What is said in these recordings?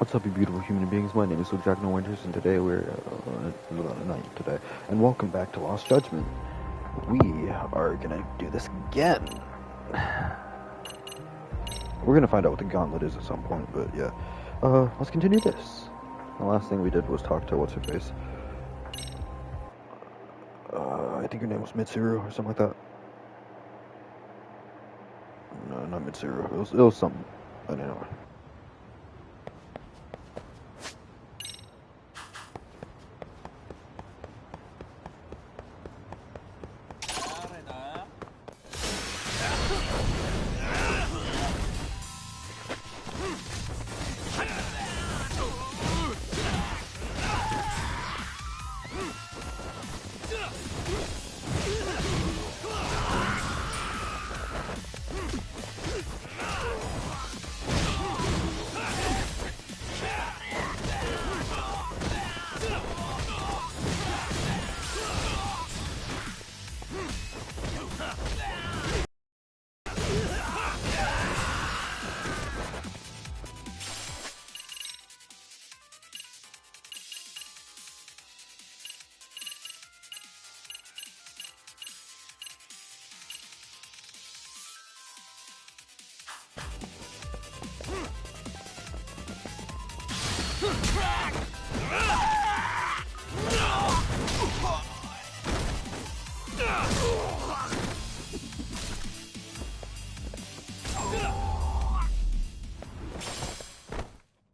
What's up, you beautiful human beings? My name is Luke Jack No Winters, and today and welcome back to Lost Judgment. We are gonna do this again. We're gonna find out what the gauntlet is at some point, but yeah. Let's continue this. The last thing we did was talk to what's-her-face. I think her name was Mitsuru or something like that. No, not Mitsuru. It was something. I don't know.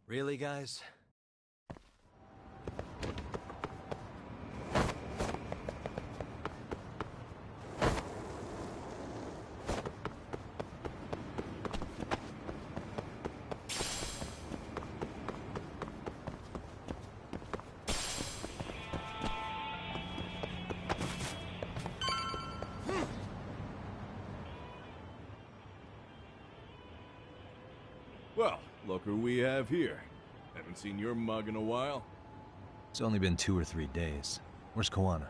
Really, guys? Well, look who we have here. Haven't seen your mug in a while. It's only been 2 or 3 days. Where's Koana?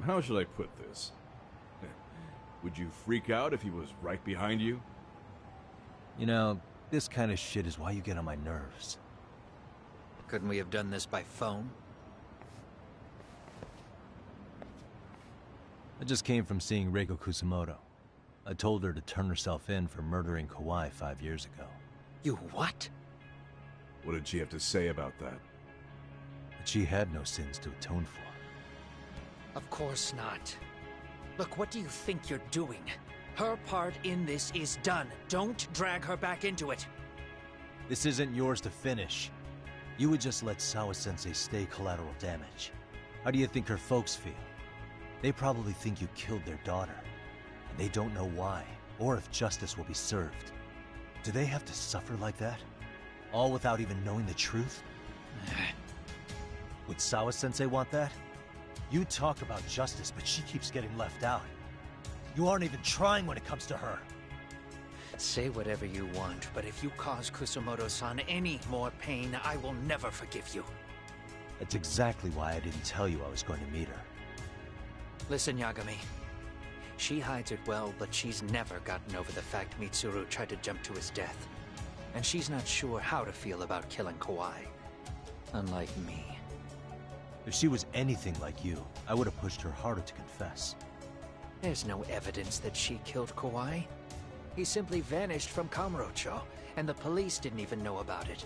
How should I put this? Would you freak out if he was right behind you? You know, this kind of shit is why you get on my nerves. Couldn't we have done this by phone? I just came from seeing Reiko Kusamoto. I told her to turn herself in for murdering Kawai 5 years ago. You what? What did she have to say about that? That she had no sins to atone for. Of course not. Look, what do you think you're doing? Her part in this is done. Don't drag her back into it. This isn't yours to finish. You would just let Sawa-sensei stay collateral damage. How do you think her folks feel? They probably think you killed their daughter. And they don't know why, or if justice will be served. Do they have to suffer like that? All without even knowing the truth? Would Sawa-sensei want that? You talk about justice, but she keeps getting left out. You aren't even trying when it comes to her. Say whatever you want, but if you cause Kusamoto-san any more pain, I will never forgive you. That's exactly why I didn't tell you I was going to meet her. Listen, Yagami. She hides it well, but she's never gotten over the fact Mitsuru tried to jump to his death. And she's not sure how to feel about killing Kawai. Unlike me. If she was anything like you, I would have pushed her harder to confess. There's no evidence that she killed Kawai. He simply vanished from Kamurocho, and the police didn't even know about it.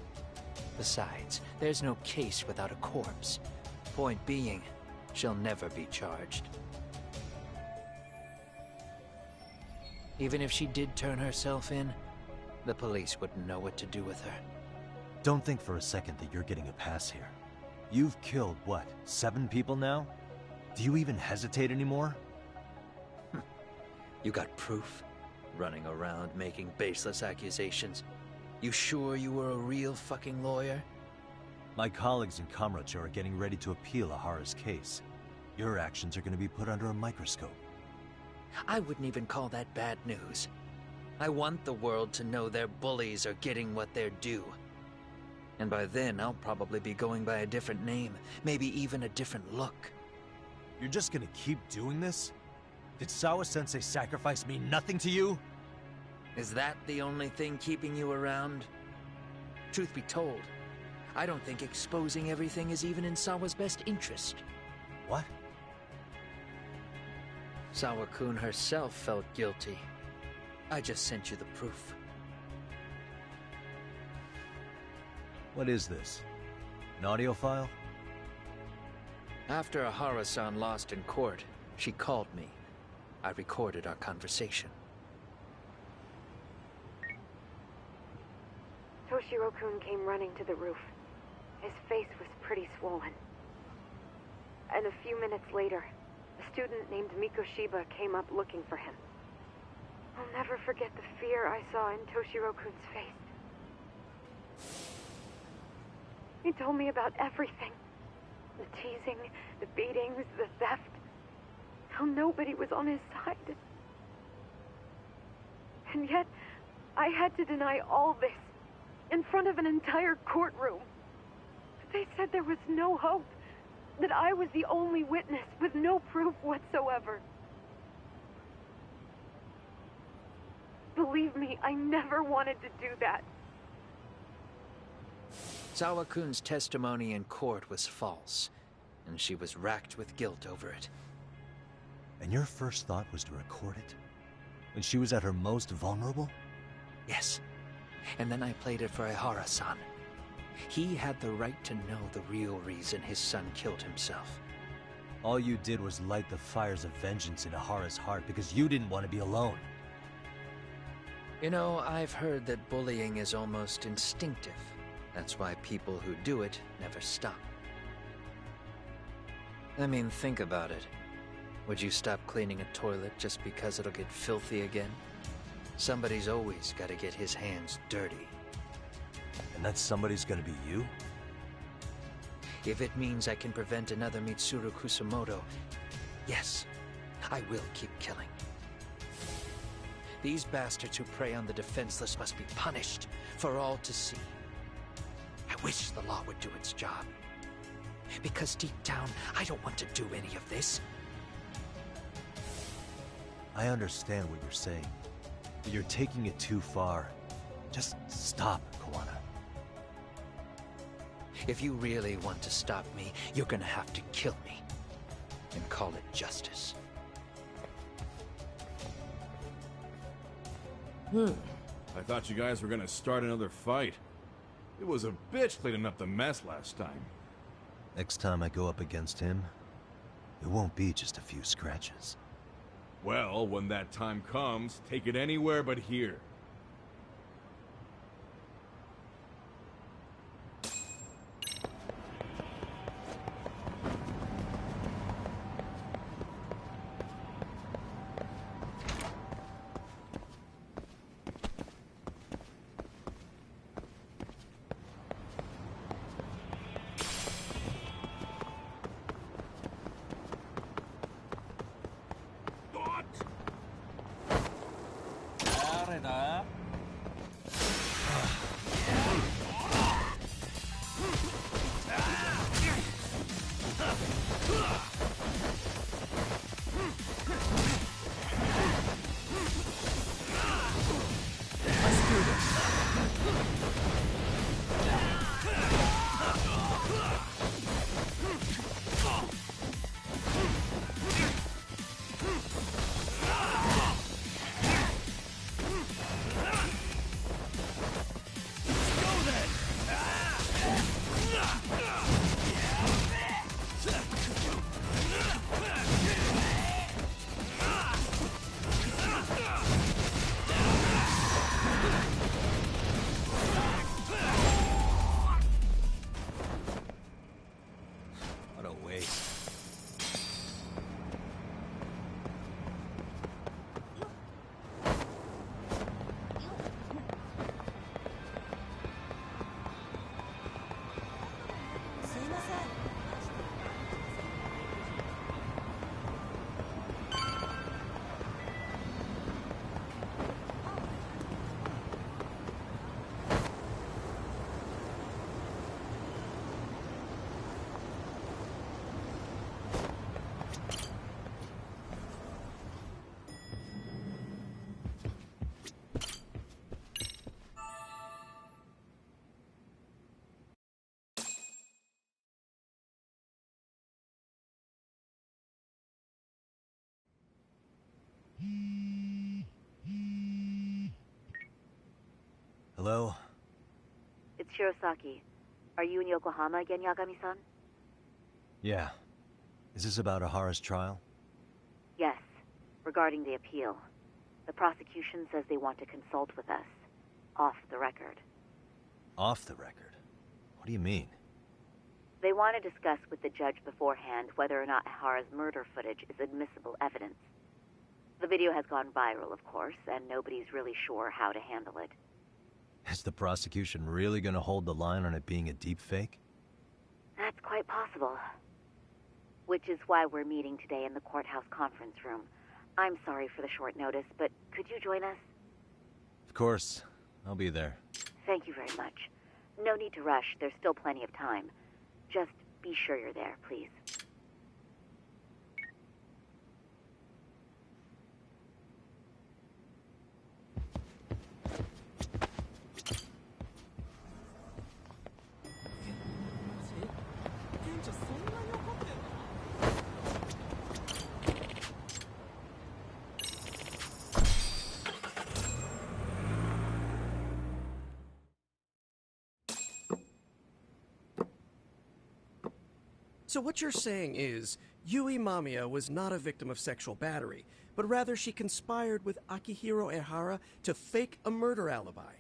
Besides, there's no case without a corpse. Point being, she'll never be charged. Even if she did turn herself in, the police wouldn't know what to do with her. Don't think for a second that you're getting a pass here. You've killed, what, 7 people now? Do you even hesitate anymore? You got proof? Running around making baseless accusations. You sure you were a real fucking lawyer? My colleagues in Kamurocho are getting ready to appeal Ahara's case. Your actions are going to be put under a microscope. I wouldn't even call that bad news. I want the world to know their bullies are getting what they're due. And by then, I'll probably be going by a different name, maybe even a different look. You're just gonna keep doing this? Did Sawa-sensei sacrifice mean nothing to you? Is that the only thing keeping you around? Truth be told, I don't think exposing everything is even in Sawa's best interest. What? Sawa-kun herself felt guilty. I just sent you the proof. What is this? An audio file? After Ahara-san lost in court, she called me. I recorded our conversation. Toshiro-kun came running to the roof. His face was pretty swollen. And a few minutes later, a student named Mikoshiba came up looking for him. I'll never forget the fear I saw in Toshiro-kun's face. He told me about everything. The teasing, the beatings, the theft. How nobody was on his side. And yet, I had to deny all this in front of an entire courtroom. They said there was no hope, that I was the only witness with no proof whatsoever. Believe me, I never wanted to do that. Sawa-kun's testimony in court was false, and she was racked with guilt over it. And your first thought was to record it? When she was at her most vulnerable? Yes. And then I played it for Ihara-san. He had the right to know the real reason his son killed himself. All you did was light the fires of vengeance in Ahara's heart because you didn't want to be alone. You know, I've heard that bullying is almost instinctive. That's why people who do it never stop. I mean, think about it. Would you stop cleaning a toilet just because it'll get filthy again? Somebody's always got to get his hands dirty. And that somebody's gonna be you? If it means I can prevent another Mitsuru Kusamoto, yes, I will keep killing. These bastards who prey on the defenseless must be punished for all to see. I wish the law would do its job. Because deep down, I don't want to do any of this. I understand what you're saying, but you're taking it too far. Just stop, Kawana. If you really want to stop me, you're gonna have to kill me. And call it justice. I thought you guys were gonna start another fight. It was a bitch cleaning up the mess last time. Next time I go up against him, it won't be just a few scratches. Well, when that time comes, take it anywhere but here. Hello? It's Shirosaki. Are you in Yokohama again, Yagami-san? Yeah. Is this about Ahara's trial? Yes, regarding the appeal. The prosecution says they want to consult with us. Off the record. Off the record? What do you mean? They want to discuss with the judge beforehand whether or not Ahara's murder footage is admissible evidence. The video has gone viral, of course, and nobody's really sure how to handle it. Is the prosecution really gonna hold the line on it being a deepfake? That's quite possible. Which is why we're meeting today in the courthouse conference room. I'm sorry for the short notice, but could you join us? Of course. I'll be there. Thank you very much. No need to rush, there's still plenty of time. Just be sure you're there, please. So what you're saying is, Yui Mamiya was not a victim of sexual battery, but rather she conspired with Akihiro Ehara to fake a murder alibi.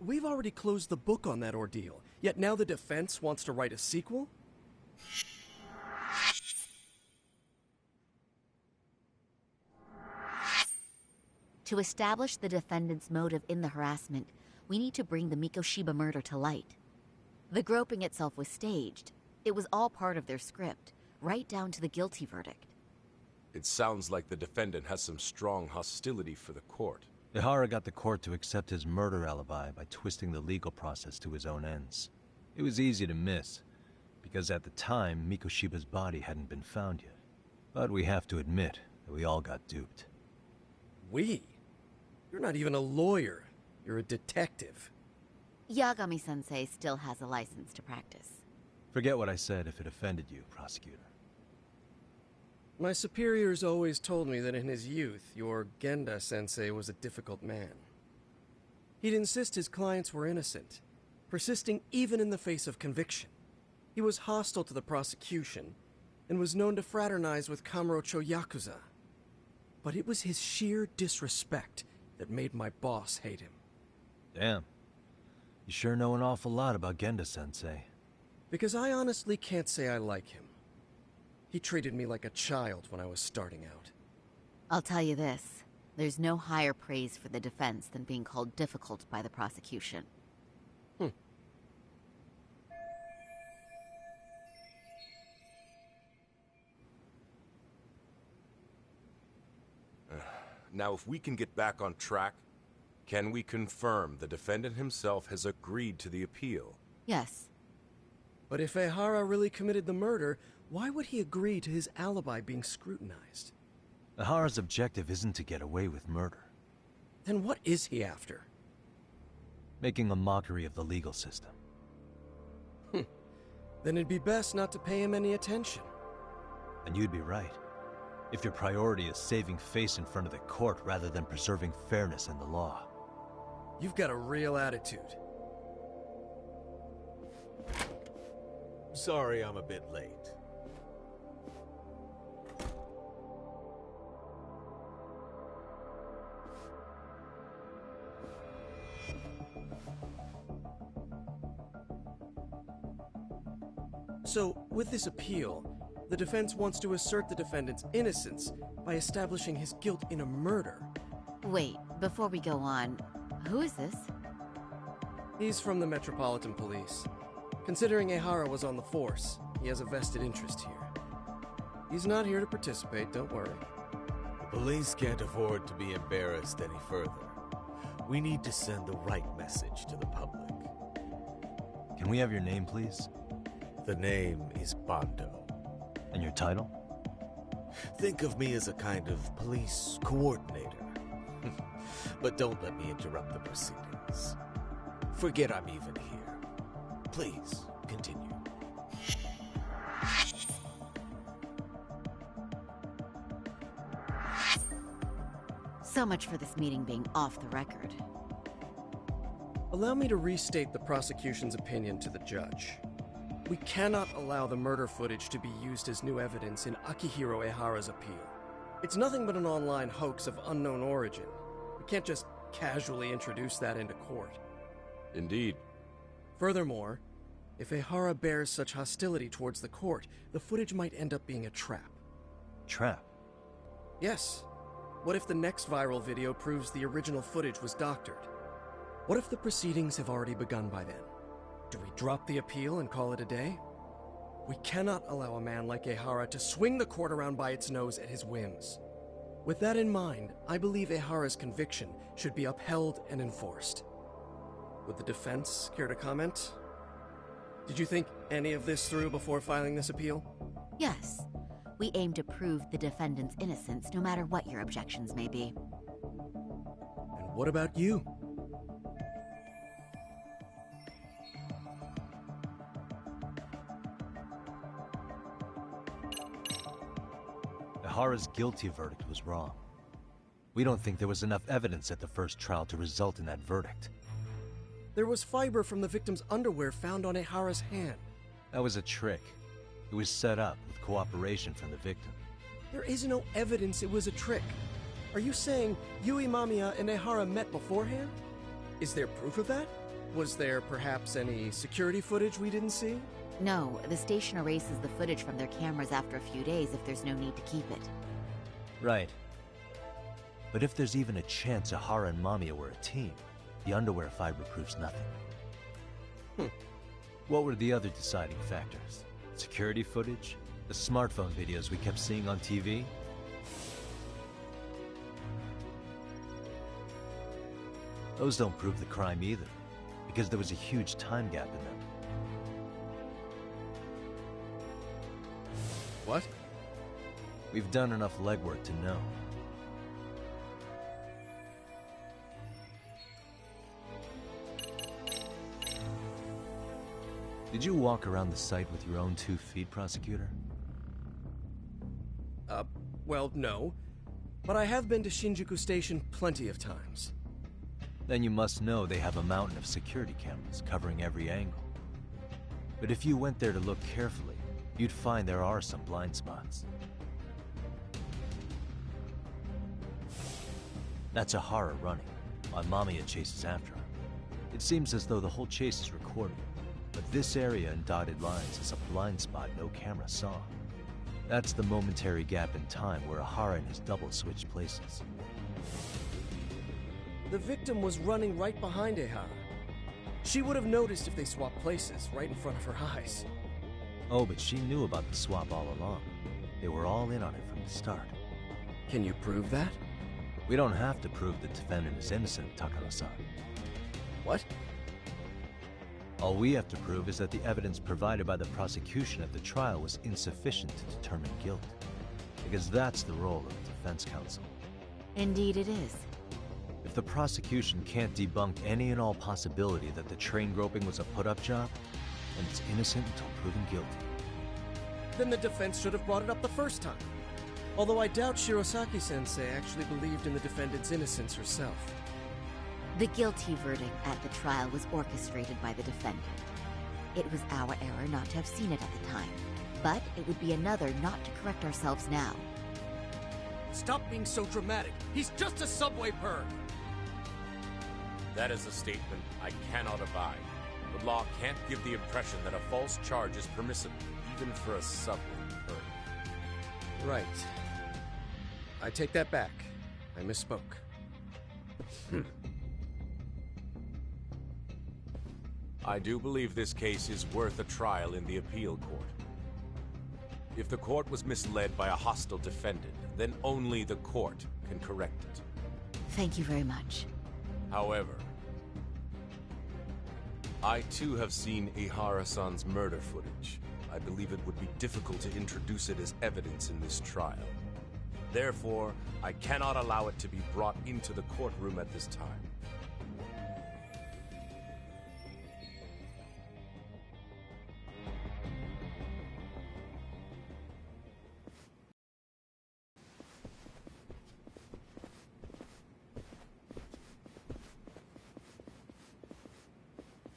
We've already closed the book on that ordeal, yet now the defense wants to write a sequel? To establish the defendant's motive in the harassment, we need to bring the Mikoshiba murder to light. The groping itself was staged. It was all part of their script, right down to the guilty verdict. It sounds like the defendant has some strong hostility for the court. Ehara got the court to accept his murder alibi by twisting the legal process to his own ends. It was easy to miss, because at the time, Mikoshiba's body hadn't been found yet. But we have to admit that we all got duped. We? You're not even a lawyer. You're a detective. Yagami-sensei still has a license to practice. Forget what I said if it offended you, prosecutor. My superiors always told me that in his youth, your Genda-sensei was a difficult man. He'd insist his clients were innocent, persisting even in the face of conviction. He was hostile to the prosecution, and was known to fraternize with Kamurocho Yakuza. But it was his sheer disrespect that made my boss hate him. Damn. You sure know an awful lot about Genda-sensei. Because I honestly can't say I like him. He treated me like a child when I was starting out. I'll tell you this, there's no higher praise for the defense than being called difficult by the prosecution. Now, if we can get back on track, can we confirm the defendant himself has agreed to the appeal? Yes. But if Ehara really committed the murder, why would he agree to his alibi being scrutinized? Ehara's objective isn't to get away with murder. Then what is he after? Making a mockery of the legal system. Then it'd be best not to pay him any attention. And you'd be right. If your priority is saving face in front of the court rather than preserving fairness in the law. You've got a real attitude. Sorry I'm a bit late. So, with this appeal, the defense wants to assert the defendant's innocence by establishing his guilt in a murder. Wait, before we go on, who is this? He's from the Metropolitan Police. Considering Ehara was on the force, he has a vested interest here. He's not here to participate, don't worry. The police can't afford to be embarrassed any further. We need to send the right message to the public. Can we have your name, please? The name is Bando. And your title? Think of me as a kind of police coordinator. But don't let me interrupt the proceedings. Forget I'm even here. Please, continue. So much for this meeting being off the record. Allow me to restate the prosecution's opinion to the judge. We cannot allow the murder footage to be used as new evidence in Akihiro Ehara's appeal. It's nothing but an online hoax of unknown origin. We can't just casually introduce that into court. Indeed. Furthermore, if Ehara bears such hostility towards the court, the footage might end up being a trap. Trap? Yes. What if the next viral video proves the original footage was doctored? What if the proceedings have already begun by then? Do we drop the appeal and call it a day? We cannot allow a man like Ehara to swing the court around by its nose at his whims. With that in mind, I believe Ehara's conviction should be upheld and enforced. Would the defense care to comment? Did you think any of this through before filing this appeal? Yes. We aim to prove the defendant's innocence no matter what your objections may be. And what about you? Ehara's guilty verdict was wrong. We don't think there was enough evidence at the first trial to result in that verdict. There was fiber from the victim's underwear found on Ehara's hand. That was a trick. It was set up with cooperation from the victim. There is no evidence it was a trick. Are you saying Yui Mamiya and Ehara met beforehand? Is there proof of that? Was there perhaps any security footage we didn't see? No, the station erases the footage from their cameras after a few days if there's no need to keep it. Right. But if there's even a chance Ehara and Mamiya were a team, the underwear fiber proves nothing. What were the other deciding factors? Security footage? The smartphone videos we kept seeing on TV? Those don't prove the crime either, because there was a huge time gap in them. What? We've done enough legwork to know. Did you walk around the site with your own 2 feet, Prosecutor? Well, no. But I have been to Shinjuku Station plenty of times. Then you must know they have a mountain of security cameras covering every angle. But if you went there to look carefully, you'd find there are some blind spots. That's Ehara running, while Mamiya chases after her. It seems as though the whole chase is recorded, but this area in dotted lines is a blind spot no camera saw. That's the momentary gap in time where Ehara and his double switched places. The victim was running right behind Ehara. She would have noticed if they swapped places right in front of her eyes. Oh, but she knew about the swap all along. They were all in on it from the start. Can you prove that? We don't have to prove the defendant is innocent, Takano-san. What? All we have to prove is that the evidence provided by the prosecution at the trial was insufficient to determine guilt. Because that's the role of the defense counsel. Indeed it is. If the prosecution can't debunk any and all possibility that the train groping was a put-up job, then it's innocent until proven guilty. Then the defense should have brought it up the first time. Although I doubt Shirosaki-sensei actually believed in the defendant's innocence herself. The guilty verdict at the trial was orchestrated by the defendant. It was our error not to have seen it at the time, but it would be another not to correct ourselves now. Stop being so dramatic. He's just a subway perv. That is a statement I cannot abide. The law can't give the impression that a false charge is permissible, even for a subway perv. Right. I take that back. I misspoke. I do believe this case is worth a trial in the appeal court. If the court was misled by a hostile defendant, then only the court can correct it. Thank you very much. However, I too have seen Ehara-san's murder footage. I believe it would be difficult to introduce it as evidence in this trial. Therefore, I cannot allow it to be brought into the courtroom at this time.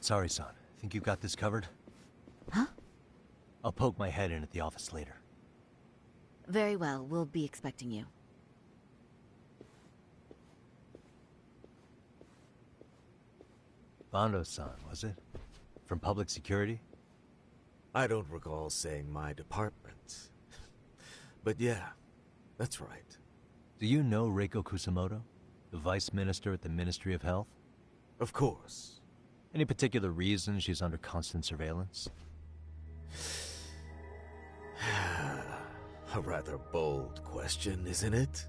Sorry, son. Think you got this covered? Huh? I'll poke my head in at the office later. Very well, we'll be expecting you. Bando-san, was it? From public security? I don't recall saying my department. But yeah, that's right. Do you know Reiko Kusamoto? The Vice Minister at the Ministry of Health? Of course. Any particular reason she's under constant surveillance? A rather bold question, isn't it?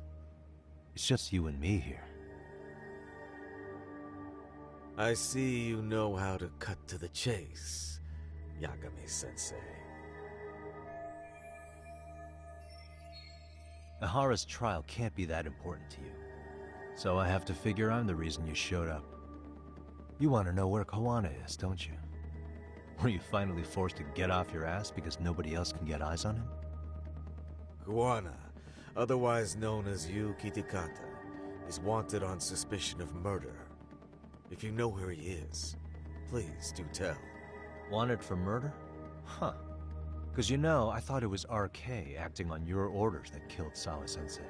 It's just you and me here. I see you know how to cut to the chase, Yagami-sensei. Ihara's trial can't be that important to you. So I have to figure I'm the reason you showed up. You want to know where Kawana is, don't you? Were you finally forced to get off your ass because nobody else can get eyes on him? Kawana, otherwise known as Yu Kitakata, is wanted on suspicion of murder. If you know where he is, please do tell. Wanted for murder? Huh. Because you know, I thought it was RK acting on your orders that killed Sawa-sensei.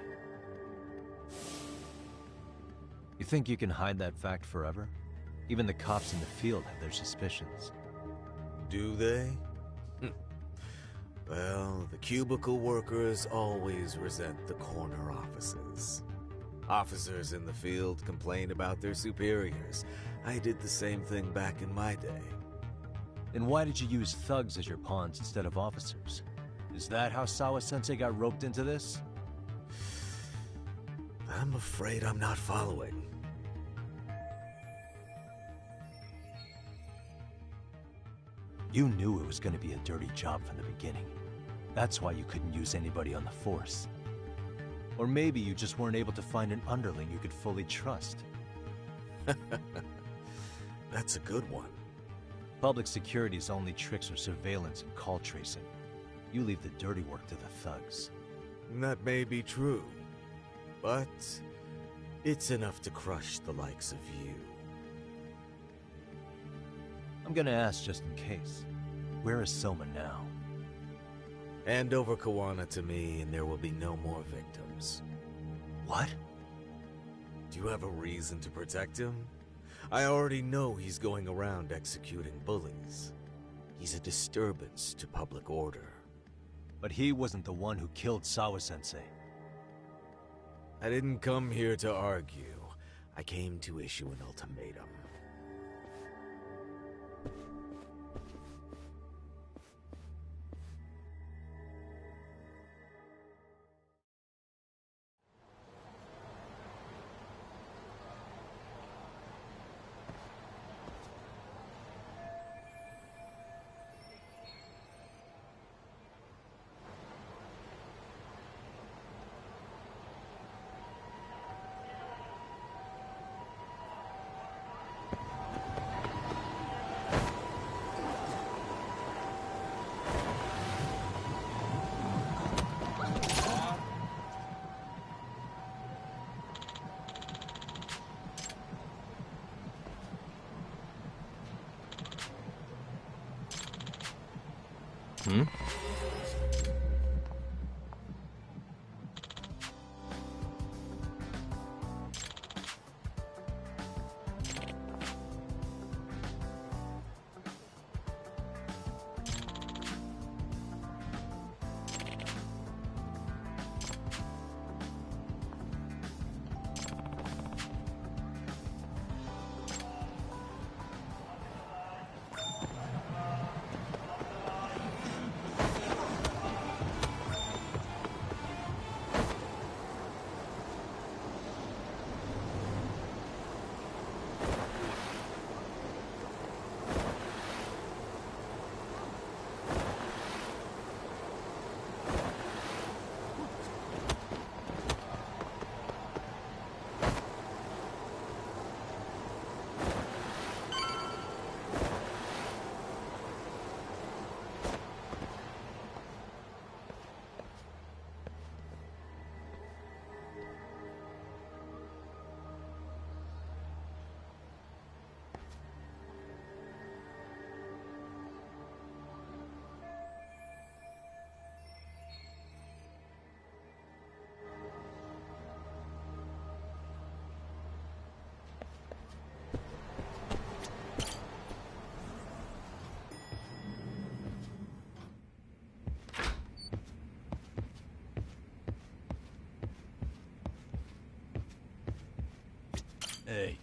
You think you can hide that fact forever? Even the cops in the field have their suspicions. Do they? Well, the cubicle workers always resent the corner offices. Officers in the field complain about their superiors. I did the same thing back in my day. Then why did you use thugs as your pawns instead of officers? Is that how Sawa-sensei got roped into this? I'm afraid I'm not following. You knew it was going to be a dirty job from the beginning. That's why you couldn't use anybody on the force. Or maybe you just weren't able to find an underling you could fully trust. That's a good one. Public security's only tricks are surveillance and call tracing. You leave the dirty work to the thugs. That may be true, but it's enough to crush the likes of you. I'm gonna ask just in case. Where is Soma now? Hand over Kawana to me and there will be no more victims. What? Do you have a reason to protect him? I already know he's going around executing bullies. He's a disturbance to public order. But he wasn't the one who killed Sawa-sensei. I didn't come here to argue. I came to issue an ultimatum. Hmm? Hey,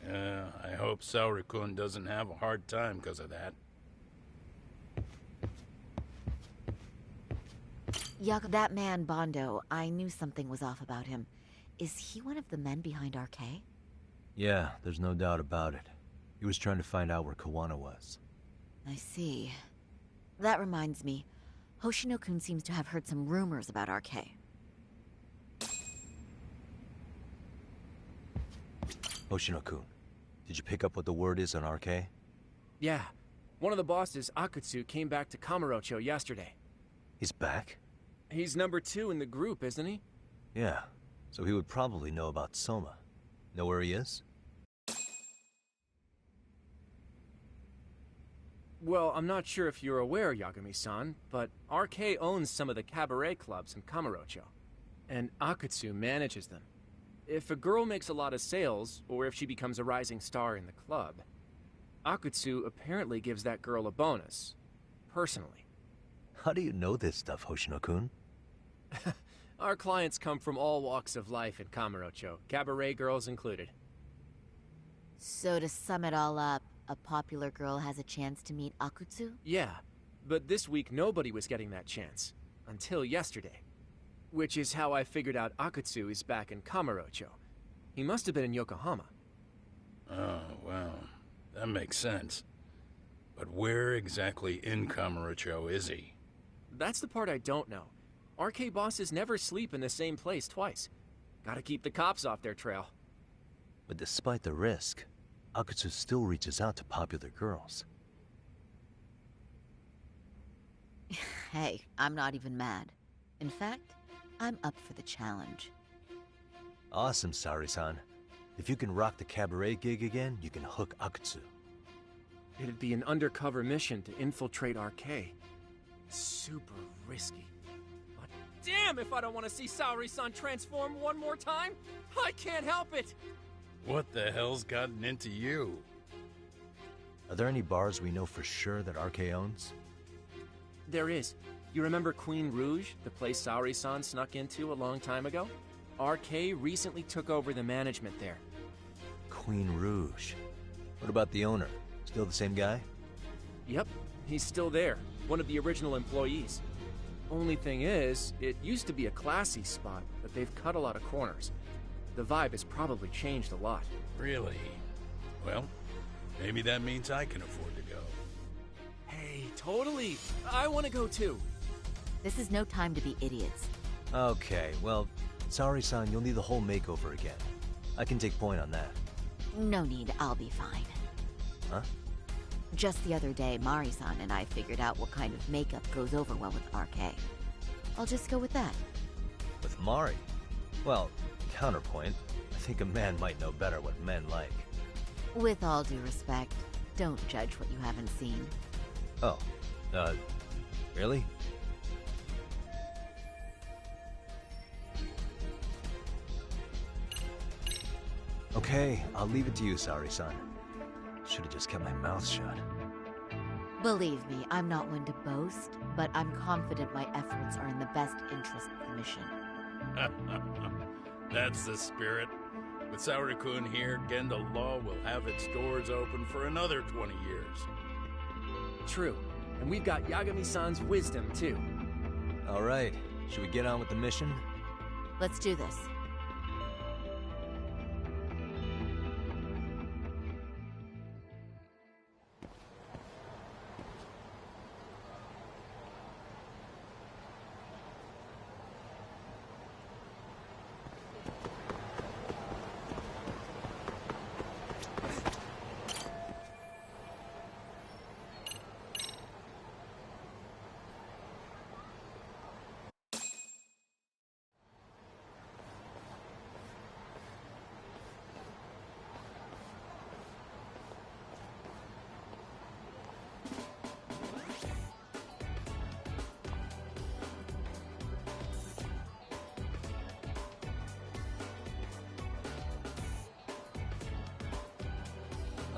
I hope Saori-kun doesn't have a hard time because of that. Yuck, that man, Bondo, I knew something was off about him. Is he one of the men behind RK? Yeah, there's no doubt about it. He was trying to find out where Kawana was. I see. That reminds me, Hoshino-kun seems to have heard some rumors about RK. Hoshino-kun, did you pick up what the word is on RK? Yeah. One of the bosses, Akutsu, came back to Kamurocho yesterday. He's back? He's number 2 in the group, isn't he? Yeah, so he would probably know about Soma. Know where he is? Well, I'm not sure if you're aware, Yagami-san, but RK owns some of the cabaret clubs in Kamurocho, and Akutsu manages them. If a girl makes a lot of sales, or if she becomes a rising star in the club, Akutsu apparently gives that girl a bonus, personally. How do you know this stuff, Hoshino-kun? Our clients come from all walks of life in Kamurocho, cabaret girls included. So to sum it all up, a popular girl has a chance to meet Akutsu? Yeah, but this week nobody was getting that chance. Until yesterday. Which is how I figured out Akutsu is back in Kamurocho. He must have been in Yokohama. Oh, well, that makes sense. But where exactly in Kamurocho is he? That's the part I don't know. RK bosses never sleep in the same place twice. Gotta keep the cops off their trail. But despite the risk, Akutsu still reaches out to popular girls. Hey, I'm not even mad. In fact, I'm up for the challenge. Awesome, Saori-san. If you can rock the cabaret gig again, you can hook Akutsu. It'd be an undercover mission to infiltrate RK. Super risky. But damn if I don't want to see Saori-san transform one more time! I can't help it! What the hell's gotten into you? Are there any bars we know for sure that RK owns? There is. You remember Queen Rouge, the place Saori-san snuck into a long time ago? RK recently took over the management there. Queen Rouge. What about the owner? Still the same guy? Yep, he's still there. One of the original employees. Only thing is, it used to be a classy spot, but they've cut a lot of corners. The vibe has probably changed a lot. Really? Well, maybe that means I can afford to go. Hey, totally! I want to go too! This is no time to be idiots. Okay, well, Saori-san, you'll need the whole makeover again. I can take point on that. No need, I'll be fine. Huh? Just the other day, Mari-san and I figured out what kind of makeup goes over well with RK. I'll just go with that. With Mari? Well, counterpoint, I think a man might know better what men like. With all due respect, don't judge what you haven't seen. Oh, really? Okay, I'll leave it to you, Saori-san. Should have just kept my mouth shut. Believe me, I'm not one to boast, but I'm confident my efforts are in the best interest of the mission. That's the spirit. With Saori-kun here, Genda Law will have its doors open for another 20 years. True. And we've got Yagami-san's wisdom, too. All right. Should we get on with the mission? Let's do this.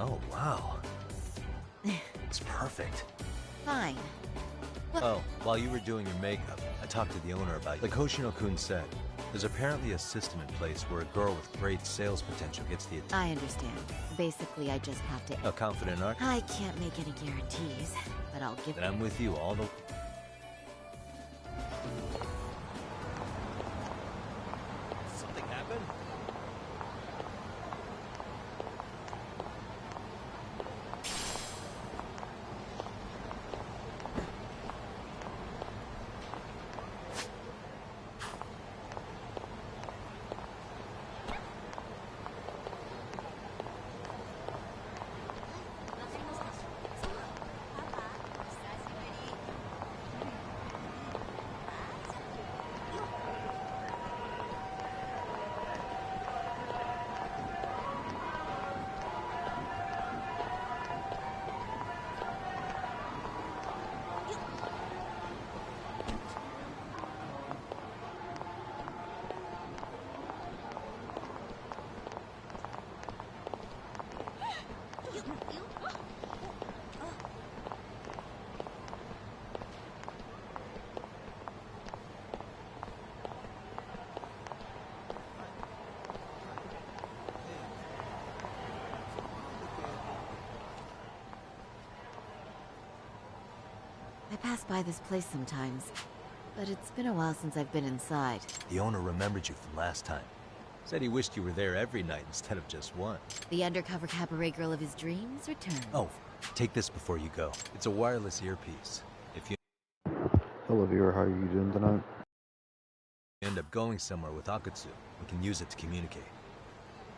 Oh, wow. It's perfect. Fine. Oh, while you were doing your makeup, I talked to the owner about you. Like Hoshino-kun said, There's apparently a system in place where a girl with great sales potential gets the attention. I understand. Basically, I just have to... A confident arc? I can't make any guarantees, but I'll give... Then I'm with you all the... Something happened? I pass by this place sometimes, but it's been a while since I've been inside. The owner remembered you from last time. Said he wished you were there every night instead of just one. The undercover cabaret girl of his dreams returned. Oh, take this before you go. It's a wireless earpiece. If you Hello viewer, how are you doing tonight? end up going somewhere with Akutsu, we can use it to communicate.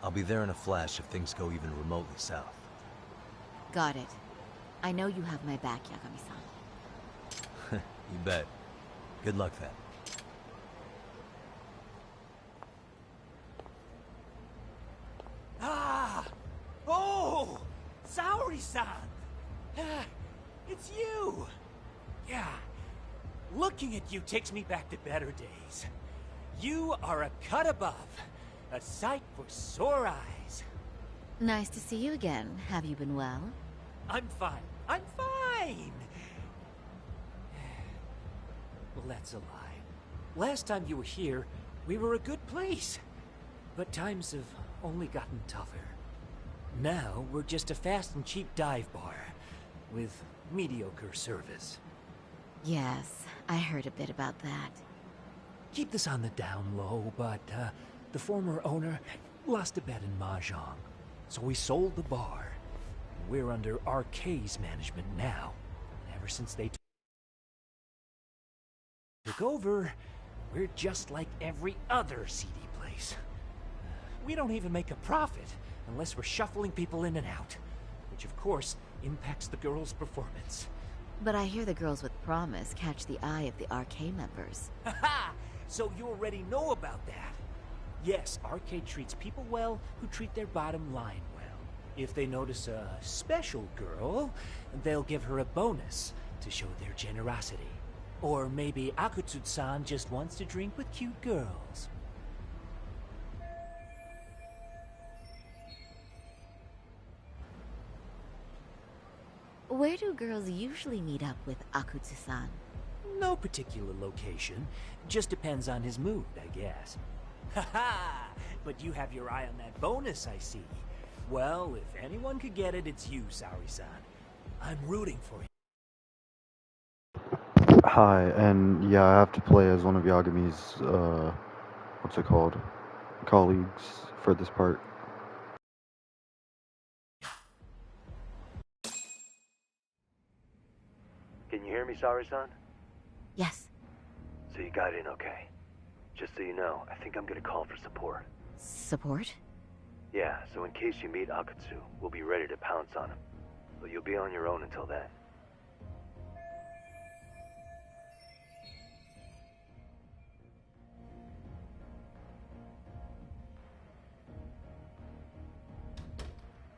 I'll be there in a flash if things go even remotely south. Got it. I know you have my back, Yagami-san. You bet. Good luck then. Ah! Oh! Saori-san! It's you! Yeah. Looking at you takes me back to better days. You are a cut above. A sight for sore eyes. Nice to see you again. Have you been well? I'm fine. I'm fine! Well, that's a lie. Last time you were here, we were a good place. But times have only gotten tougher. Now, we're just a fast and cheap dive bar. With mediocre service. Yes, I heard a bit about that. Keep this on the down low, but, the former owner lost a bet in Mahjong. So we sold the bar. We're under RK's management now. And ever since they took over, we're just like every other seedy place. We don't even make a profit unless we're shuffling people in and out, which of course impacts the girls' performance. But I hear the girls with promise catch the eye of the RK members. Haha! So you already know about that. Yes, RK treats people well who treat their bottom line well. If they notice a special girl, they'll give her a bonus to show their generosity. Or maybe Akutsu-san just wants to drink with cute girls. Where do girls usually meet up with Akutsu-san? No particular location. Just depends on his mood, I guess. Haha! But you have your eye on that bonus, I see. Well, if anyone could get it, it's you, Saori-san. I'm rooting for you. Hi, and yeah, I have to play as one of Yagami's, what's it called? Colleagues for this part. Can you hear me, Saori-san? Yes. So you got in okay. Just so you know, I think I'm gonna call for support. Support? Yeah, so in case you meet Akutsu, we'll be ready to pounce on him. But you'll be on your own until then.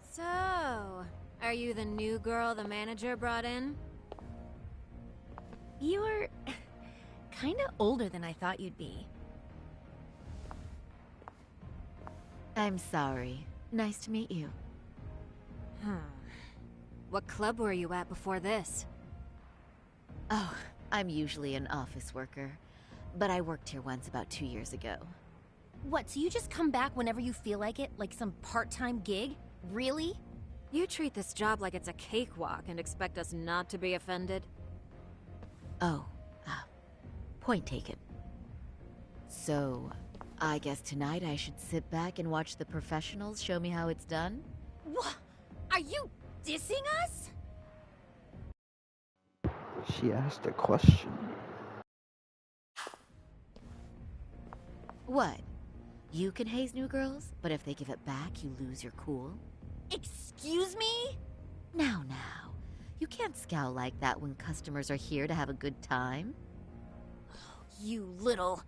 So, are you the new girl the manager brought in? You're kinda older than I thought you'd be. I'm sorry. Nice to meet you. What club were you at before this? Oh, I'm usually an office worker. But I worked here once about 2 years ago. What, so you just come back whenever you feel like it? Like some part-time gig? Really? You treat this job like it's a cakewalk and expect us not to be offended? Oh, point taken. So, I guess tonight I should sit back and watch the professionals show me how it's done? What? Are you dissing us? She asked a question. What? You can haze new girls, but if they give it back, you lose your cool? Excuse me? Now. You can't scowl like that when customers are here to have a good time. You little...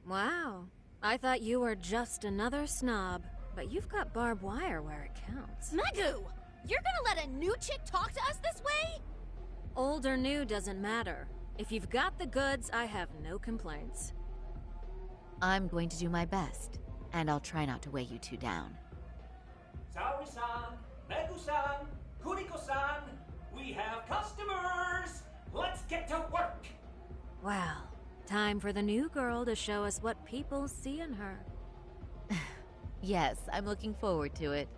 Wow. I thought you were just another snob, but you've got barbed wire where it counts. Megu! You're gonna let a new chick talk to us this way? Old or new doesn't matter. If you've got the goods, I have no complaints. I'm going to do my best, and I'll try not to weigh you two down. Saori-san, Megu-san, Kuniko-san, we have customers! Let's get to work! Well, time for the new girl to show us what people see in her. Yes, I'm looking forward to it.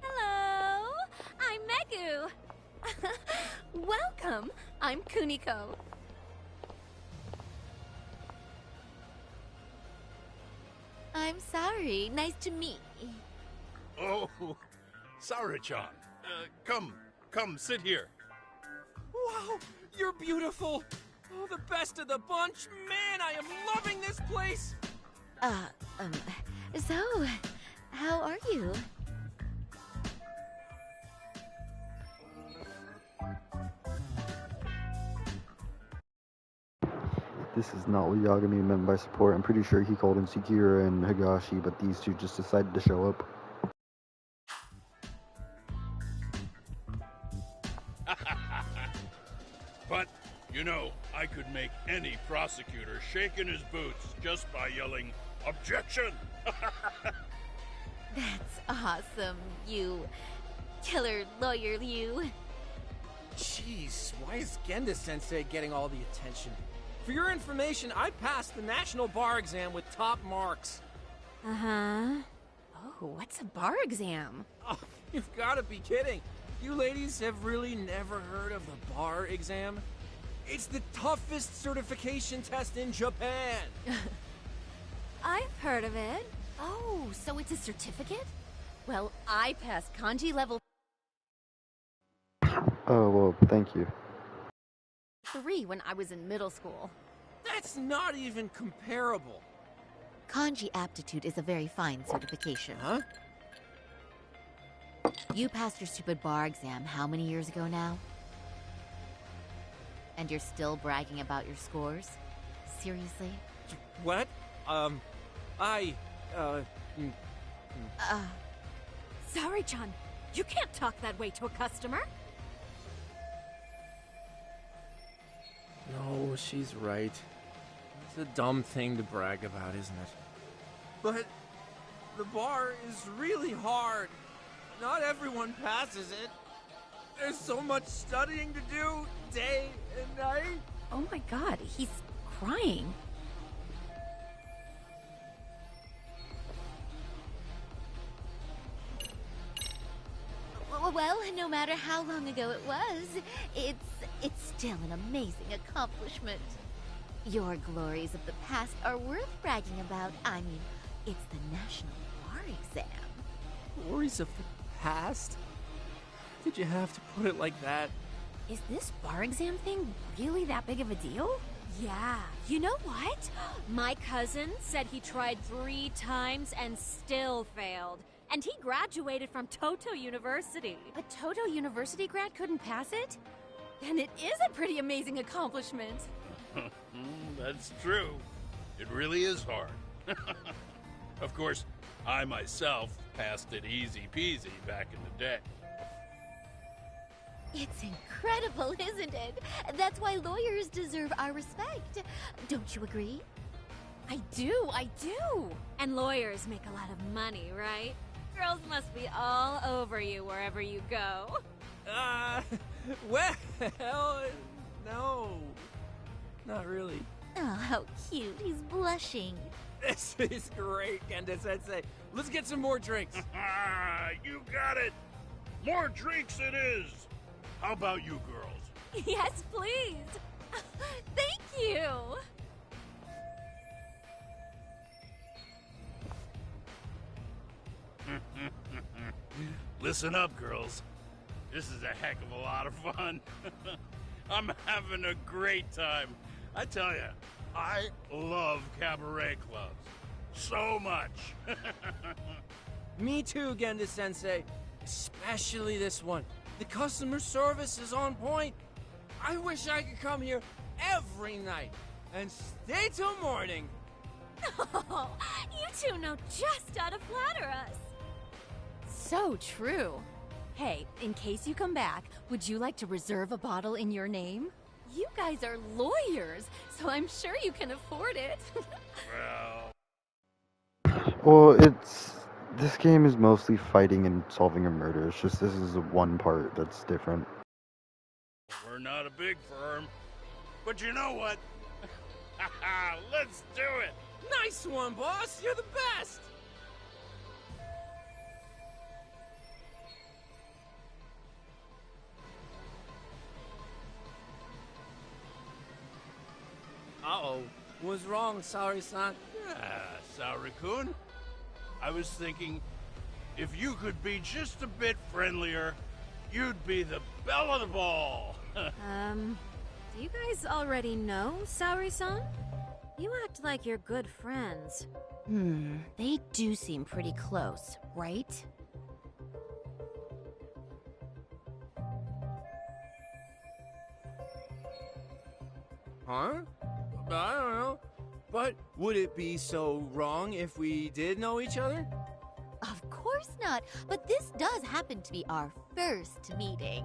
Hello! I'm Megu! Welcome! I'm Kuniko. I'm sorry. Nice to meet you. Oh, Saori-chan. Come, sit here. Wow, you're beautiful. Oh, the best of the bunch. Man, I am loving this place. So, how are you? This is not what Yagami meant by support. I'm pretty sure he called in Sekira and Higashi, but these two just decided to show up. But, you know, I could make any prosecutor shake in his boots just by yelling, "Objection!" That's awesome, you killer lawyer, you. Jeez, why is Genda-sensei getting all the attention? For your information, I passed the national bar exam with top marks. Uh-huh. Oh, what's a bar exam? Oh, you've got to be kidding. You ladies have really never heard of the bar exam? It's the toughest certification test in Japan. I've heard of it. Oh, so it's a certificate? Well, I passed kanji level Oh, well, thank you. 3 when I was in middle school. That's not even comparable. Kanji aptitude is a very fine certification. Huh? You passed your stupid bar exam how many years ago now? And you're still bragging about your scores? Seriously? What? Saori-chan, you can't talk that way to a customer. No, she's right. It's a dumb thing to brag about, isn't it? But the bar is really hard. Not everyone passes it. There's so much studying to do, day and night. Oh my god, he's crying. Well, no matter how long ago it was, it's still an amazing accomplishment. Your glories of the past are worth bragging about. I mean, it's the National Bar Exam. Glories of the past? Did you have to put it like that? Is this bar exam thing really that big of a deal? Yeah. You know what? My cousin said he tried 3 times and still failed. And he graduated from Toto University. A Toto University grad couldn't pass it? Then it is a pretty amazing accomplishment. That's true. It really is hard. Of course, I myself passed it easy peasy back in the day. It's incredible, isn't it? That's why lawyers deserve our respect. Don't you agree? I do. And lawyers make a lot of money, right? Girls must be all over you wherever you go. Well, no. Not really. Oh, how cute. He's blushing. This is great, Genda-sensei. Let's get some more drinks. You got it. More drinks it is. How about you girls? Yes, please. Thank you. Listen up, girls. This is a heck of a lot of fun. I'm having a great time. I tell you, I love cabaret clubs. So much. Me too, Genda-sensei. Especially this one. The customer service is on point. I wish I could come here every night and stay till morning. Oh, you two know just how to flatter us. So true. Hey, in case you come back, would you like to reserve a bottle in your name? You guys are lawyers, so I'm sure you can afford it. Well, this game is mostly fighting and solving a murder. It's just this is one part that's different. We're not a big firm, but you know what? Let's do it. Nice one, boss. You're the best. Uh-oh. What's wrong, Saori-san? Saori-kun. I was thinking, if you could be just a bit friendlier, you'd be the belle of the ball. Do you guys already know Saori-san? You act like you're good friends. They do seem pretty close, right? Huh? I don't know. But would it be so wrong if we did know each other? Of course not, but this does happen to be our first meeting.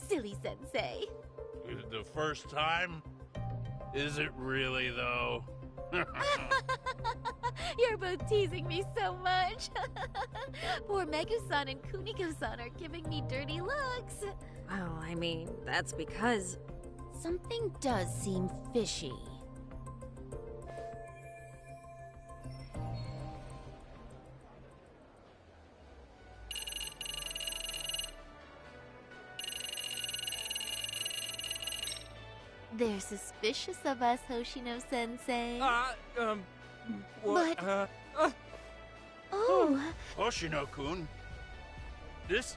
Silly sensei. The first time? Is it really, though? You're both teasing me so much. Poor Megu-san and Kuniko-san are giving me dirty looks. Well, I mean, that's because... Something does seem fishy. They're suspicious of us, Hoshino-sensei. What? But... Oh! Hoshino-kun. This...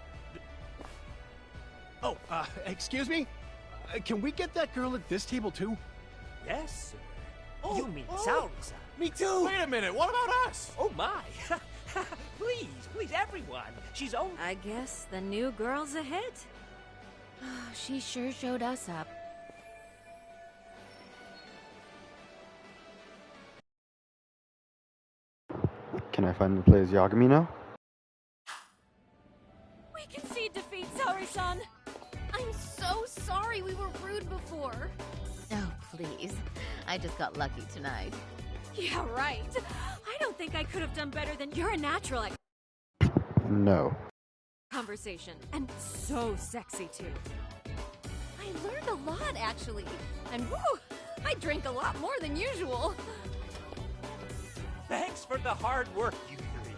Oh, excuse me? Can we get that girl at this table, too? Yes, sir. You mean Saori-san. Me too! Wait a minute, what about us? Oh, my. Please, everyone. She's only... I guess the new girl's a hit. She sure showed us up. Can I finally play as Yagami now? We concede defeat, Saori-san. I'm so sorry we were rude before. Oh, please. I just got lucky tonight. Yeah, right. I don't think I could have done better than you're a natural at No. conversation. And so sexy, too. I learned a lot, actually. And woo, I drank a lot more than usual. Thanks for the hard work, you three.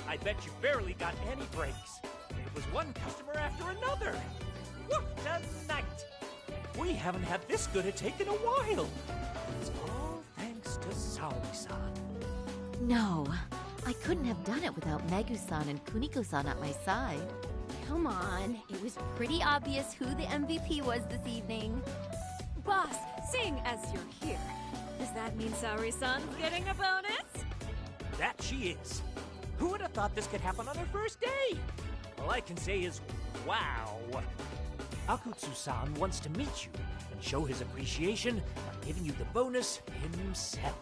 I bet you barely got any breaks. It was one customer after another. What a night! We haven't had this good a take in a while. It's all thanks to Saori-san. No, I couldn't have done it without Megu-san and Kuniko-san at my side. Come on, it was pretty obvious who the MVP was this evening. Boss, seeing as you're here, does that mean Saori-san's getting a bonus? That she is. Who would have thought this could happen on her first day? All I can say is, wow. Akutsu-san wants to meet you and show his appreciation by giving you the bonus himself.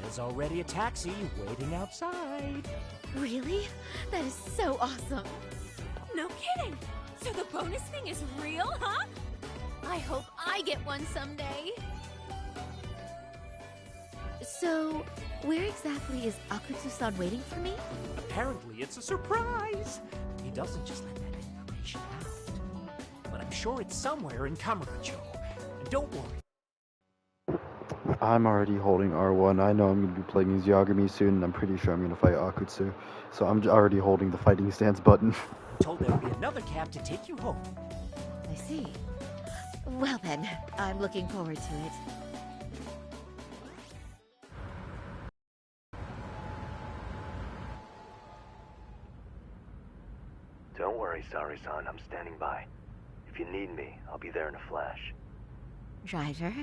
There's already a taxi waiting outside. Really? That is so awesome. No kidding. So the bonus thing is real, huh? I hope I get one someday. So, where exactly is Akutsu-san waiting for me? Apparently, it's a surprise. He doesn't just let that information out. But I'm sure it's somewhere in Kamurocho. And don't worry. I'm already holding R1. I know I'm going to be playing as Yagami soon, and I'm pretty sure I'm going to fight Akutsu. So I'm already holding the fighting stance button. Told there'll be another cab to take you home. I see. Well then, I'm looking forward to it. Don't worry, Sari-san. I'm standing by. If you need me, I'll be there in a flash. Driver,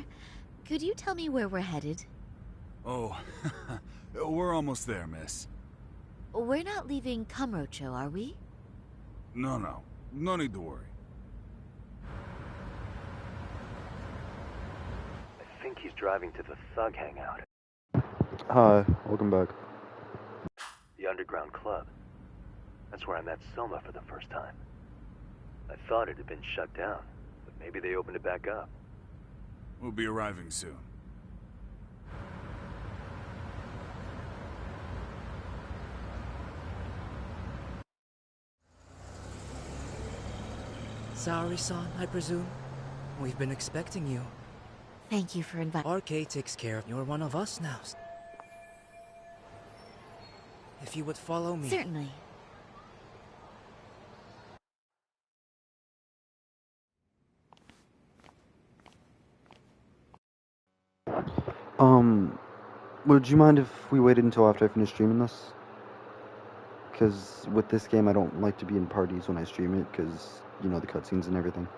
could you tell me where we're headed? Oh, we're almost there, miss. We're not leaving Kamurocho, are we? No. No need to worry. I think he's driving to the Thug Hangout. Hi, welcome back. The underground club. That's where I met Soma for the first time. I thought it had been shut down, but maybe they opened it back up. We'll be arriving soon. Sari-san, I presume? We've been expecting you. Thank you for inviting. RK takes care of. You're one of us now. If you would follow me. Certainly. Would you mind if we waited until after I finish streaming this? Because with this game, I don't like to be in parties when I stream it, because, you know, the cutscenes and everything.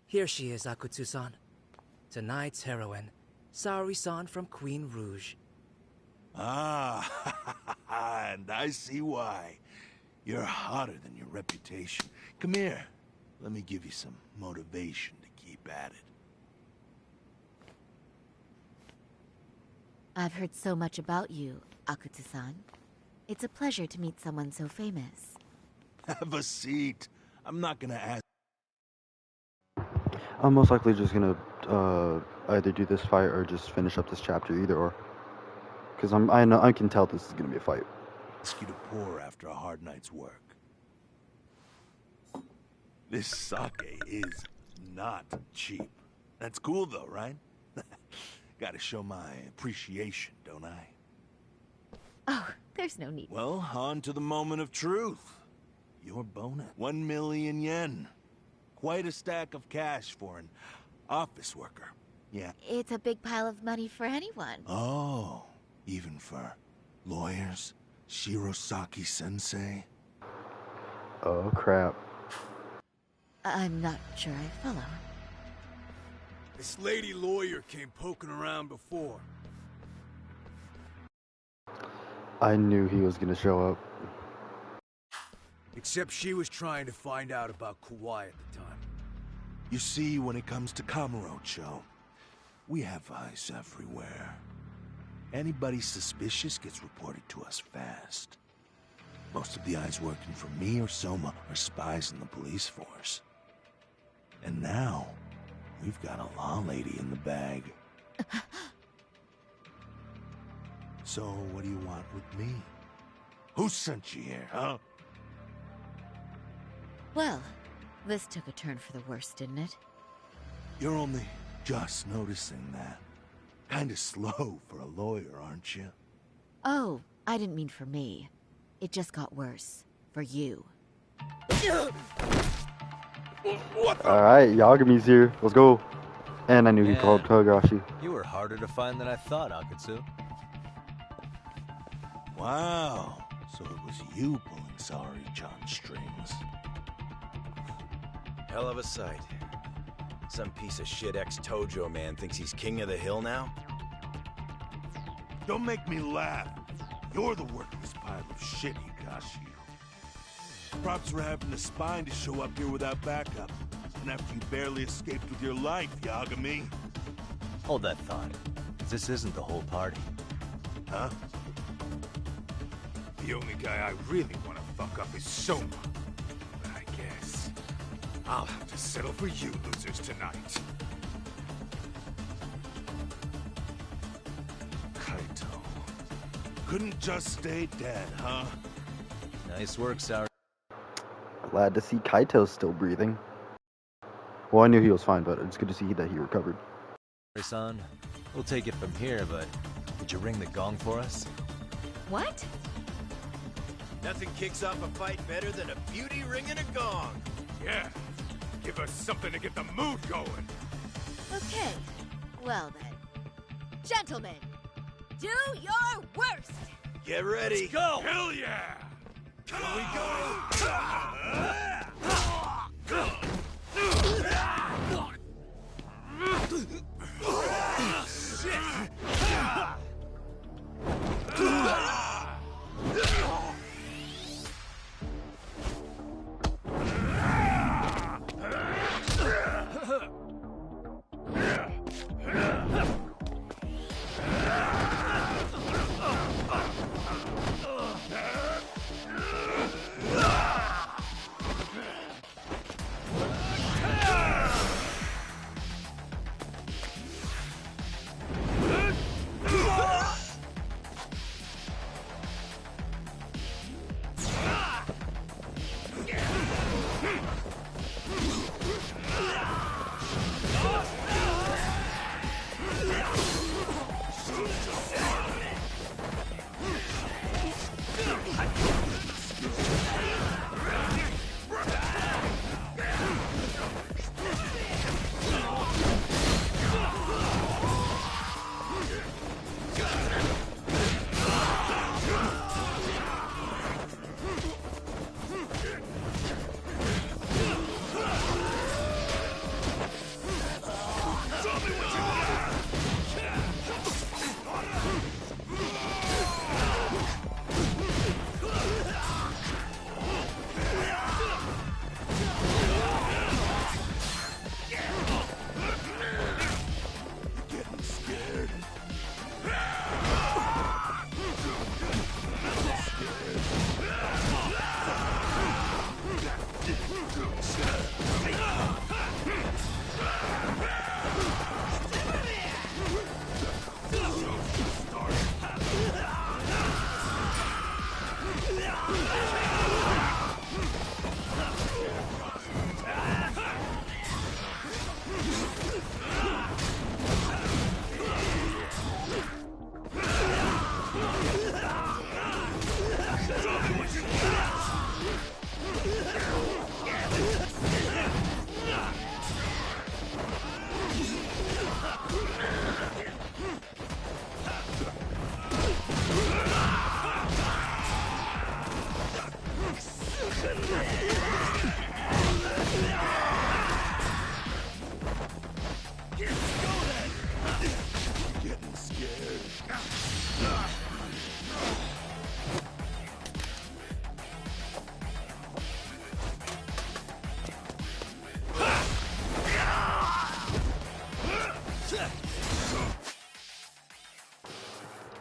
Here she is, Akutsu-san. Tonight's heroine, Sari-san from Queen Rouge. Ah, and I see why. You're hotter than your reputation. Come here. Let me give you some motivation to keep at it. I've heard so much about you, Akutsu-san. It's a pleasure to meet someone so famous. Have a seat. I'm not gonna ask. I'm most likely just gonna either do this fight or just finish up this chapter, either or. Because I can tell this is gonna be a fight. Ask you to pour after a hard night's work. This sake is not cheap. That's cool though, right? Gotta show my appreciation, don't I? Oh, there's no need. Well, on to the moment of truth. Your bonus. 1 million yen. Quite a stack of cash for an office worker. Yeah. It's a big pile of money for anyone. Oh, even for lawyers? Shirosaki-sensei? Oh, crap. I'm not sure I follow. This lady lawyer came poking around before. I knew he was gonna show up. Except she was trying to find out about Kauai at the time. You see, when it comes to Kamurocho, we have eyes everywhere. Anybody suspicious gets reported to us fast. Most of the eyes working for me or Soma are spies in the police force. And now, we've got a law lady in the bag. So, what do you want with me? Who sent you here, huh? Well, this took a turn for the worse, didn't it? You're only just noticing that. Kinda slow for a lawyer, aren't you? Oh, I didn't mean for me. It just got worse. For you. Alright, Yagami's here. Let's go. And I knew he called Togashi. You were harder to find than I thought, Akutsu. Wow. So it was you pulling Sari-chan's strings. Hell of a sight. Some piece of shit ex-Tojo man thinks he's king of the hill now? Don't make me laugh. You're the worthless pile of shit, Hikashi. Props for having the spine to show up here without backup. And after you barely escaped with your life, Yagami. Hold that thought. This isn't the whole party. Huh? The only guy I really want to fuck up is Soma. But I guess I'll have to settle for you losers tonight. Couldn't just stay dead, huh? Nice work, Sour. Glad to see Kaito's still breathing. Well, I knew he was fine, but it's good to see that he recovered. Son, we'll take it from here, but would you ring the gong for us? What? Nothing kicks off a fight better than a beauty ringing a gong. Yeah. Give us something to get the mood going. Okay, well then. Gentlemen, do your worst! Get ready. Let's go! Hell yeah! Here we go!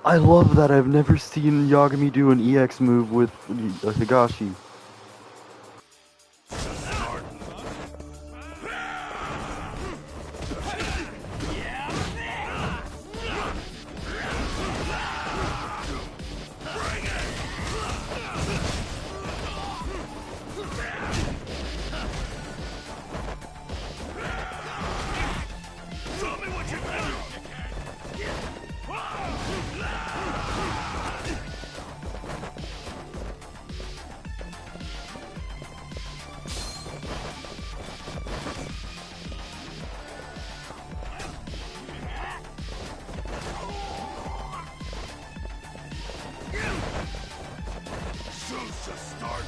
I love that I've never seen Yagami do an EX move with Higashi.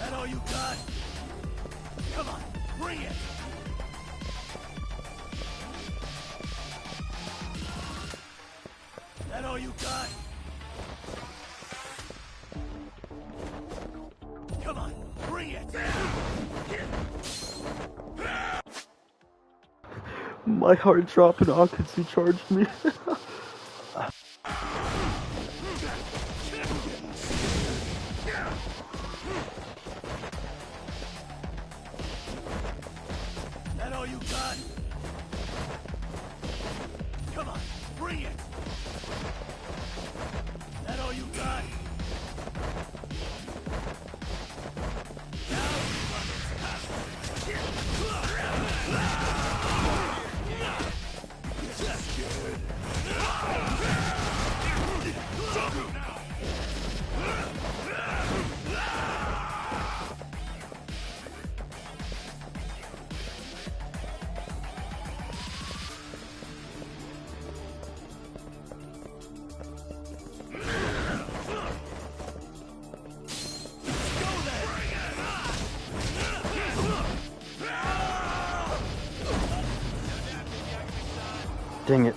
That all you got? Come on, bring it! That all you got? Come on, bring it! My heart dropped and Akatsu charged me. That all you got? Come on, bring it! That all you got? Dang it.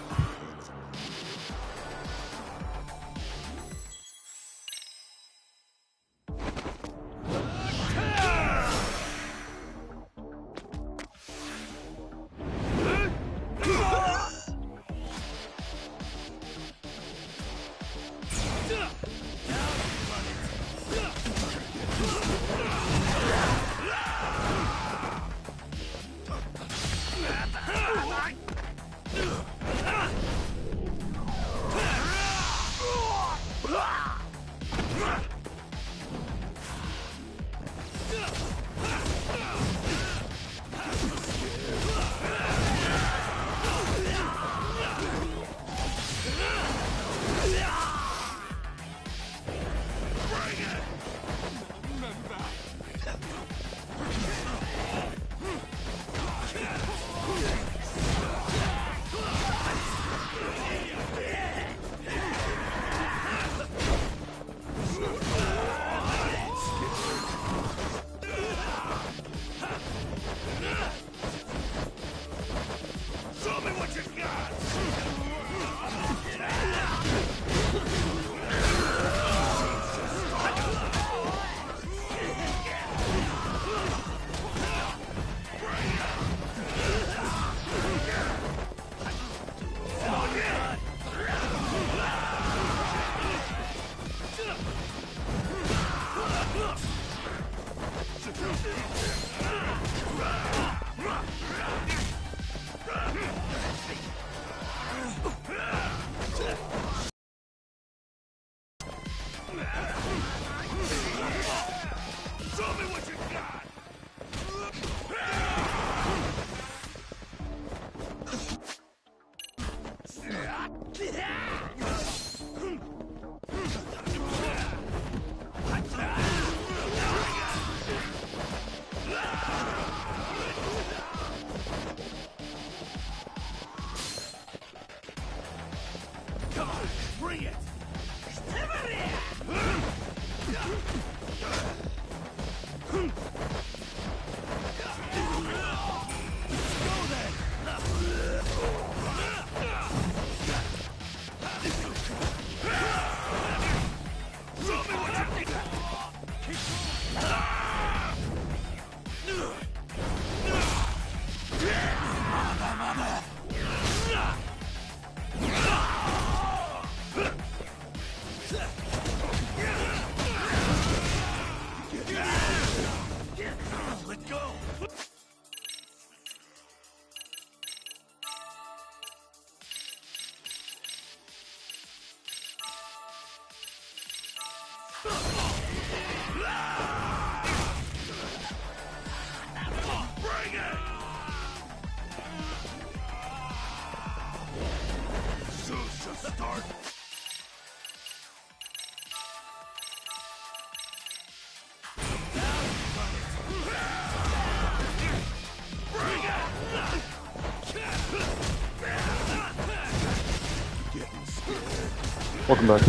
Welcome back.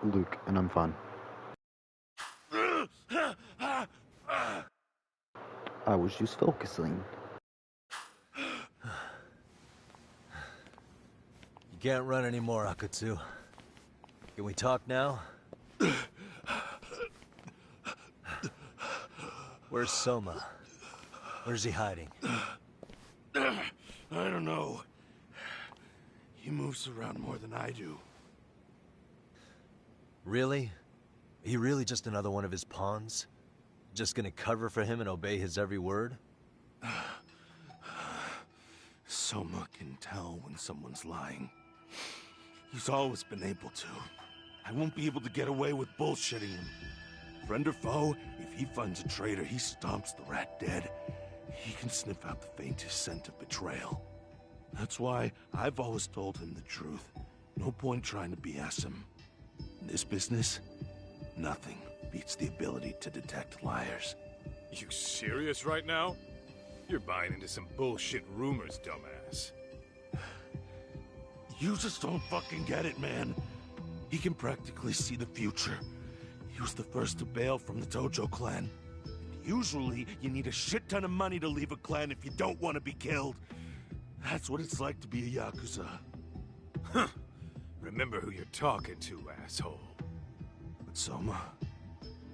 Luke, and I'm fine. I was just focusing. You can't run anymore, Akutsu. Can we talk now? Where's Soma? Where's he hiding? I don't know. He moves around more than I do. Really? Are you really just another one of his pawns? Just gonna cover for him and obey his every word? Soma can tell when someone's lying. He's always been able to. I won't be able to get away with bullshitting him. Friend or foe, if he finds a traitor, he stomps the rat dead. He can sniff out the faintest scent of betrayal. That's why I've always told him the truth. No point trying to BS him. In this business, nothing beats the ability to detect liars. You serious right now? You're buying into some bullshit rumors, dumbass. You just don't fucking get it, man. He can practically see the future. He was the first to bail from the Tojo clan. Usually, you need a shit ton of money to leave a clan if you don't want to be killed. That's what it's like to be a Yakuza. Huh. Remember who you're talking to, asshole. But Soma,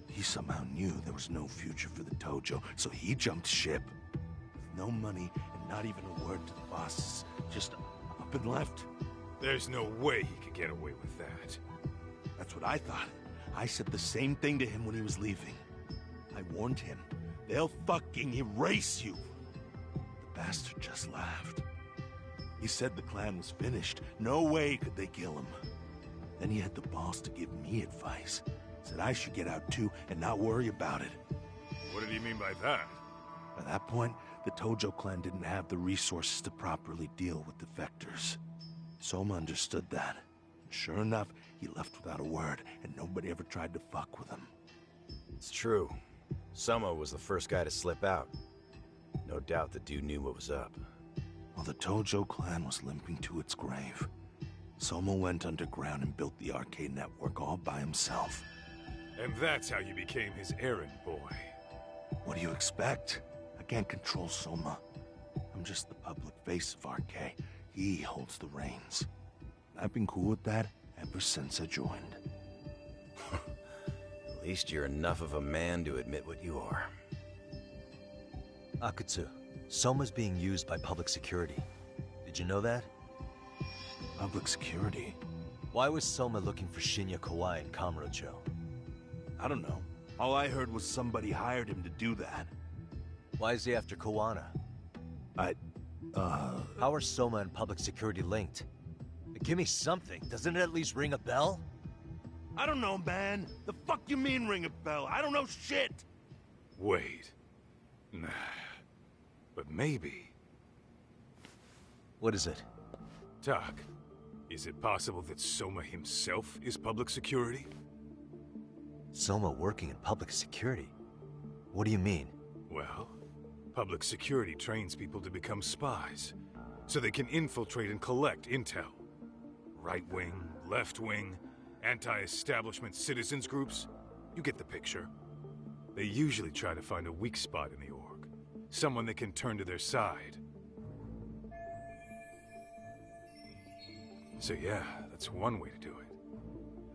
he somehow knew there was no future for the Tojo, so he jumped ship. With no money and not even a word to the bosses, just up and left. There's no way he could get away with that. That's what I thought. I said the same thing to him when he was leaving. I warned him. They'll fucking erase you. The bastard just laughed. He said the clan was finished. No way could they kill him. Then he had the balls to give me advice. Said I should get out too and not worry about it. What did he mean by that? By that point, the Tojo clan didn't have the resources to properly deal with defectors. Soma understood that. And sure enough, he left without a word, and nobody ever tried to fuck with him. It's true. Soma was the first guy to slip out. No doubt the dude knew what was up. While the Tojo clan was limping to its grave, Soma went underground and built the arcade network all by himself. And that's how you became his errand boy. What do you expect? I can't control Soma. I'm just the public face of RK. He holds the reins. I've been cool with that ever since I joined. At least you're enough of a man to admit what you are. Akutsu, Soma's being used by public security. Did you know that? Public security? Why was Soma looking for Shinya Kawai and Kamurocho? I don't know. All I heard was somebody hired him to do that. Why is he after Kawana? How are Soma and public security linked? Give me something. Doesn't it at least ring a bell? I don't know, man. The fuck you mean ring a bell? I don't know shit. Wait. Nah. But maybe. What is it? Doc, is it possible that Soma himself is public security? Soma working in public security? What do you mean? Well, public security trains people to become spies, so they can infiltrate and collect intel. Right wing, left wing, anti-establishment citizens groups. You get the picture. They usually try to find a weak spot in the org. Someone they can turn to their side. So yeah, that's one way to do it.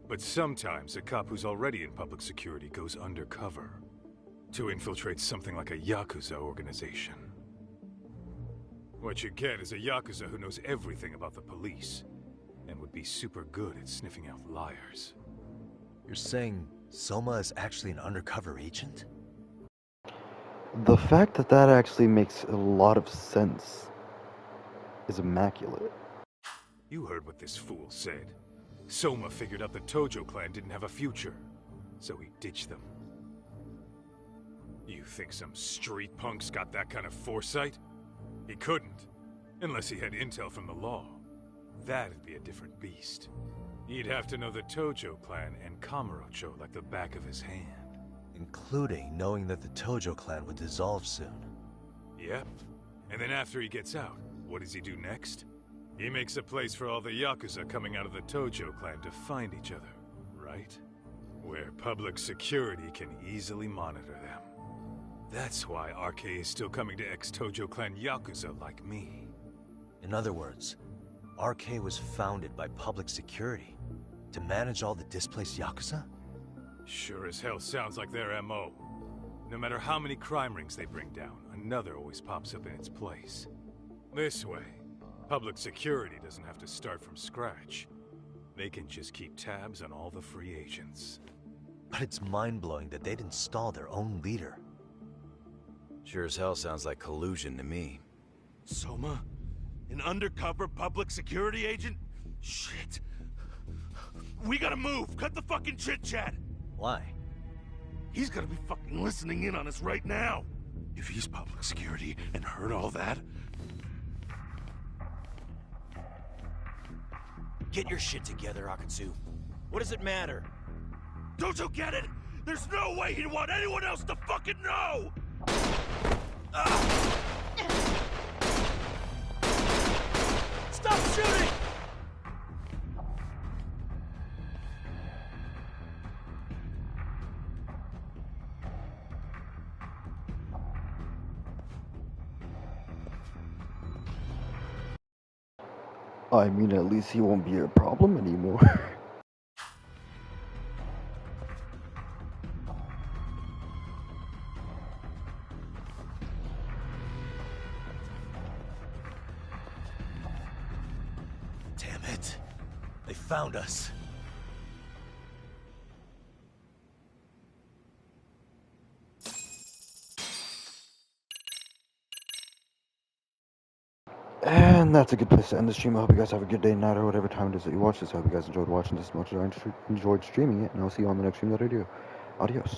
But sometimes a cop who's already in public security goes undercover to infiltrate something like a Yakuza organization. What you get is a Yakuza who knows everything about the police and would be super good at sniffing out liars. You're saying Soma is actually an undercover agent? The fact that that actually makes a lot of sense is immaculate. You heard what this fool said. Soma figured out the Tojo clan didn't have a future, so he ditched them. You think some street punk's got that kind of foresight? He couldn't, unless he had intel from the law. That'd be a different beast. He'd have to know the Tojo clan and Kamurocho like the back of his hand. Including knowing that the Tojo clan would dissolve soon. Yep. And then after he gets out, what does he do next? He makes a place for all the Yakuza coming out of the Tojo clan to find each other, right? Where public security can easily monitor them. That's why RK is still coming to ex-Tojo clan Yakuza like me. In other words, RK was founded by public security to manage all the displaced Yakuza? Sure as hell sounds like their MO. No matter how many crime rings they bring down, another always pops up in its place. This way, public security doesn't have to start from scratch. They can just keep tabs on all the free agents. But it's mind-blowing that they'd install their own leader. Sure as hell sounds like collusion to me. Soma? An undercover public security agent? Shit. We gotta move! Cut the fucking chit-chat! Why? He's gotta be fucking listening in on us right now! If he's public security and heard all that... Get your shit together, Akutsu. What does it matter? Don't you get it? There's no way he'd want anyone else to fucking know! I mean, at least he won't be a problem anymore. Damn it. They found us. And that's a good place to end the stream. I hope you guys have a good day, night, or whatever time it is that you watch this. I hope you guys enjoyed watching this as much as I enjoyed streaming it, and I'll see you on the next stream that I do. Adios.